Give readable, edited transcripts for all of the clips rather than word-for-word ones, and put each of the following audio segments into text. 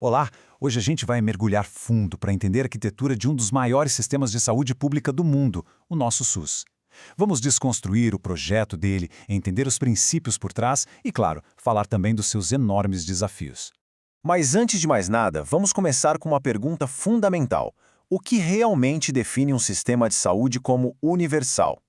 Olá, hoje a gente vai mergulhar fundo para entender a arquitetura de um dos maiores sistemas de saúde pública do mundo, o nosso SUS. Vamos desconstruir o projeto dele, entender os princípios por trás e, claro, falar também dos seus enormes desafios. Mas antes de mais nada, vamos começar com uma pergunta fundamental. O que realmente define um sistema de saúde como universal?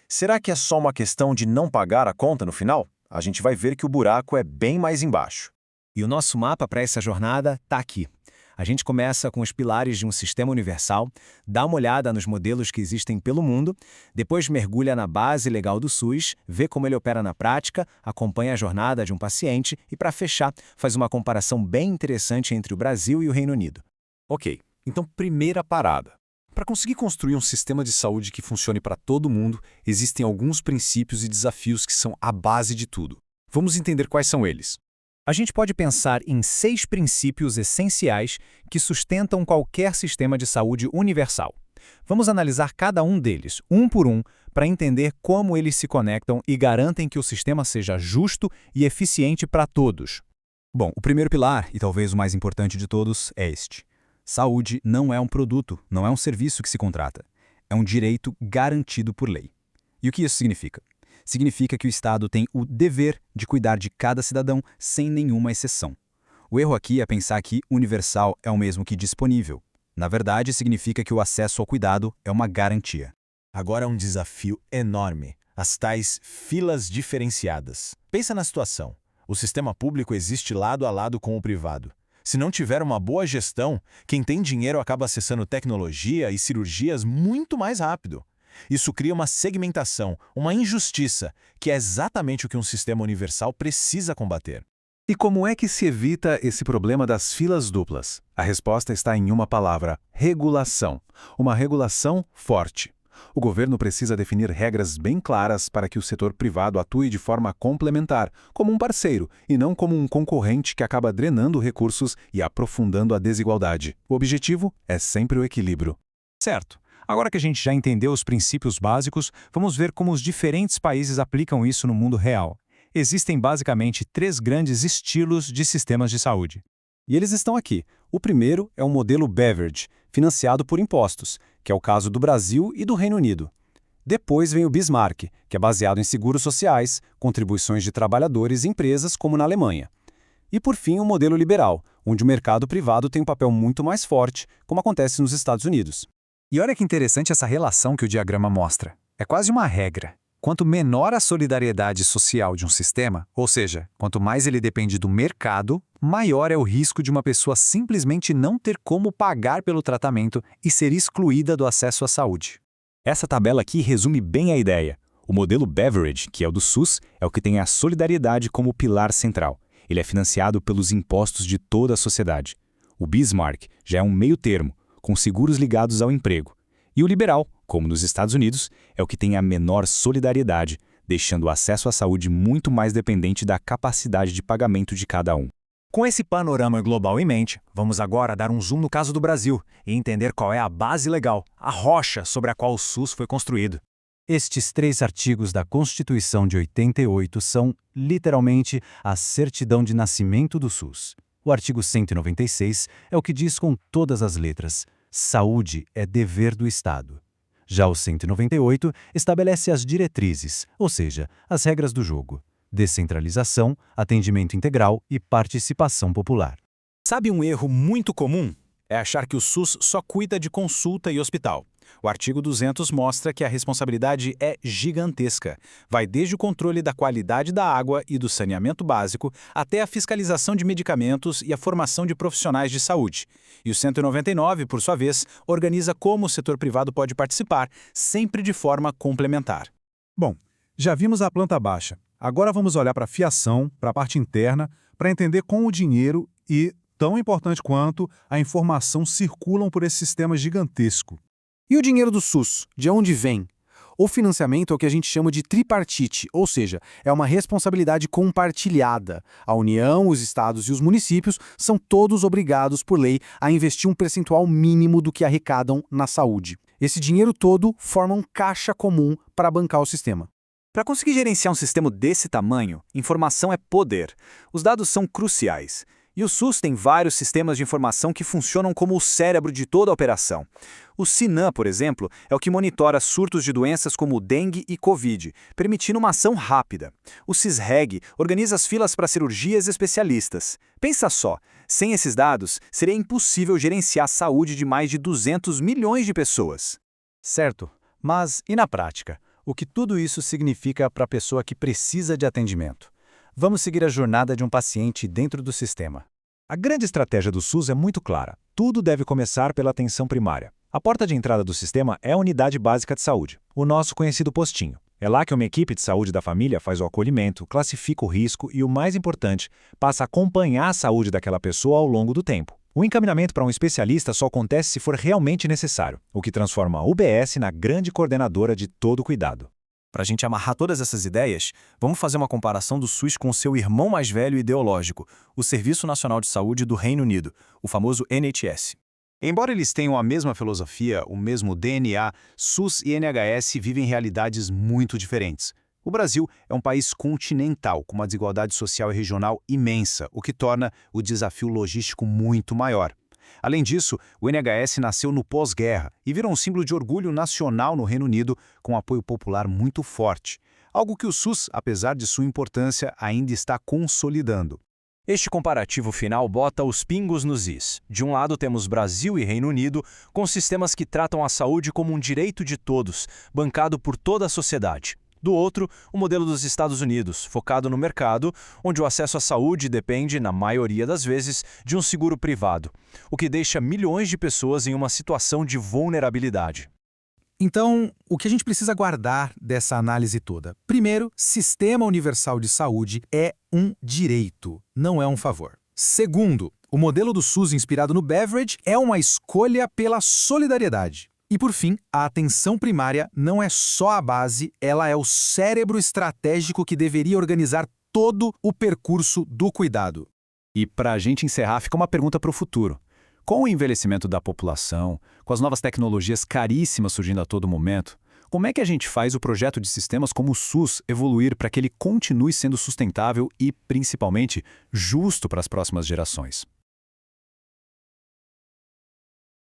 Será que é só uma questão de não pagar a conta no final? A gente vai ver que o buraco é bem mais embaixo. E o nosso mapa para essa jornada está aqui. A gente começa com os pilares de um sistema universal, dá uma olhada nos modelos que existem pelo mundo, depois mergulha na base legal do SUS, vê como ele opera na prática, acompanha a jornada de um paciente e, para fechar, faz uma comparação bem interessante entre o Brasil e o Reino Unido. Ok, então primeira parada. Para conseguir construir um sistema de saúde que funcione para todo mundo, existem alguns princípios e desafios que são a base de tudo. Vamos entender quais são eles. A gente pode pensar em 6 princípios essenciais que sustentam qualquer sistema de saúde universal. Vamos analisar cada um deles, um por um, para entender como eles se conectam e garantem que o sistema seja justo e eficiente para todos. Bom, o primeiro pilar, e talvez o mais importante de todos, é este. Saúde não é um produto, não é um serviço que se contrata. É um direito garantido por lei. E o que isso significa? Significa que o Estado tem o dever de cuidar de cada cidadão sem nenhuma exceção. O erro aqui é pensar que universal é o mesmo que disponível. Na verdade, significa que o acesso ao cuidado é uma garantia. Agora um desafio enorme: as tais filas diferenciadas. Pensa na situação. O sistema público existe lado a lado com o privado. Se não tiver uma boa gestão, quem tem dinheiro acaba acessando tecnologia e cirurgias muito mais rápido. Isso cria uma segmentação, uma injustiça, que é exatamente o que um sistema universal precisa combater. E como é que se evita esse problema das filas duplas? A resposta está em uma palavra: regulação. Uma regulação forte. O governo precisa definir regras bem claras para que o setor privado atue de forma complementar, como um parceiro, e não como um concorrente que acaba drenando recursos e aprofundando a desigualdade. O objetivo é sempre o equilíbrio. Certo. Agora que a gente já entendeu os princípios básicos, vamos ver como os diferentes países aplicam isso no mundo real. Existem basicamente 3 grandes estilos de sistemas de saúde. E eles estão aqui. O primeiro é o modelo Beveridge, financiado por impostos, que é o caso do Brasil e do Reino Unido. Depois vem o Bismarck, que é baseado em seguros sociais, contribuições de trabalhadores e empresas, como na Alemanha. E por fim, o modelo liberal, onde o mercado privado tem um papel muito mais forte, como acontece nos Estados Unidos. E olha que interessante essa relação que o diagrama mostra. É quase uma regra. Quanto menor a solidariedade social de um sistema, ou seja, quanto mais ele depende do mercado, maior é o risco de uma pessoa simplesmente não ter como pagar pelo tratamento e ser excluída do acesso à saúde. Essa tabela aqui resume bem a ideia. O modelo Beveridge, que é o do SUS, é o que tem a solidariedade como pilar central. Ele é financiado pelos impostos de toda a sociedade. O Bismarck já é um meio termo, com seguros ligados ao emprego. E o liberal, como nos Estados Unidos, é o que tem a menor solidariedade, deixando o acesso à saúde muito mais dependente da capacidade de pagamento de cada um. Com esse panorama global em mente, vamos agora dar um zoom no caso do Brasil e entender qual é a base legal, a rocha sobre a qual o SUS foi construído. Estes 3 artigos da Constituição de 88 são, literalmente, a certidão de nascimento do SUS. O artigo 196 é o que diz com todas as letras: saúde é dever do Estado. Já o 198 estabelece as diretrizes, ou seja, as regras do jogo: descentralização, atendimento integral e participação popular. Sabe um erro muito comum? É achar que o SUS só cuida de consulta e hospital. O artigo 200 mostra que a responsabilidade é gigantesca. Vai desde o controle da qualidade da água e do saneamento básico até a fiscalização de medicamentos e a formação de profissionais de saúde. E o 199, por sua vez, organiza como o setor privado pode participar, sempre de forma complementar. Bom, já vimos a planta baixa. Agora vamos olhar para a fiação, para a parte interna, para entender como o dinheiro e, tão importante quanto, a informação circulam por esse sistema gigantesco. E o dinheiro do SUS, de onde vem? O financiamento é o que a gente chama de tripartite, ou seja, é uma responsabilidade compartilhada. A União, os estados e os municípios são todos obrigados por lei a investir um percentual mínimo do que arrecadam na saúde. Esse dinheiro todo forma um caixa comum para bancar o sistema. Para conseguir gerenciar um sistema desse tamanho, informação é poder. Os dados são cruciais. E o SUS tem vários sistemas de informação que funcionam como o cérebro de toda a operação. O Sinam, por exemplo, é o que monitora surtos de doenças como dengue e Covid, permitindo uma ação rápida. O CISREG organiza as filas para cirurgias especialistas. Pensa só, sem esses dados, seria impossível gerenciar a saúde de mais de 200 milhões de pessoas. Certo, mas e na prática? O que tudo isso significa para a pessoa que precisa de atendimento? Vamos seguir a jornada de um paciente dentro do sistema. A grande estratégia do SUS é muito clara. Tudo deve começar pela atenção primária. A porta de entrada do sistema é a Unidade Básica de Saúde, o nosso conhecido postinho. É lá que uma equipe de saúde da família faz o acolhimento, classifica o risco e, o mais importante, passa a acompanhar a saúde daquela pessoa ao longo do tempo. O encaminhamento para um especialista só acontece se for realmente necessário, o que transforma a UBS na grande coordenadora de todo o cuidado. Para a gente amarrar todas essas ideias, vamos fazer uma comparação do SUS com seu irmão mais velho ideológico, o Serviço Nacional de Saúde do Reino Unido, o famoso NHS. Embora eles tenham a mesma filosofia, o mesmo DNA, SUS e NHS vivem realidades muito diferentes. O Brasil é um país continental, com uma desigualdade social e regional imensa, o que torna o desafio logístico muito maior. Além disso, o NHS nasceu no pós-guerra e virou um símbolo de orgulho nacional no Reino Unido, com apoio popular muito forte. Algo que o SUS, apesar de sua importância, ainda está consolidando. Este comparativo final bota os pingos nos is. De um lado temos Brasil e Reino Unido, com sistemas que tratam a saúde como um direito de todos, bancado por toda a sociedade. Do outro, o modelo dos Estados Unidos, focado no mercado, onde o acesso à saúde depende, na maioria das vezes, de um seguro privado, o que deixa milhões de pessoas em uma situação de vulnerabilidade. Então, o que a gente precisa guardar dessa análise toda? Primeiro, Sistema Universal de Saúde é um direito, não é um favor. Segundo, o modelo do SUS inspirado no Beveridge é uma escolha pela solidariedade. E por fim, a atenção primária não é só a base, ela é o cérebro estratégico que deveria organizar todo o percurso do cuidado. E para a gente encerrar, fica uma pergunta para o futuro. Com o envelhecimento da população, com as novas tecnologias caríssimas surgindo a todo momento, como é que a gente faz o projeto de sistemas como o SUS evoluir para que ele continue sendo sustentável e, principalmente, justo para as próximas gerações?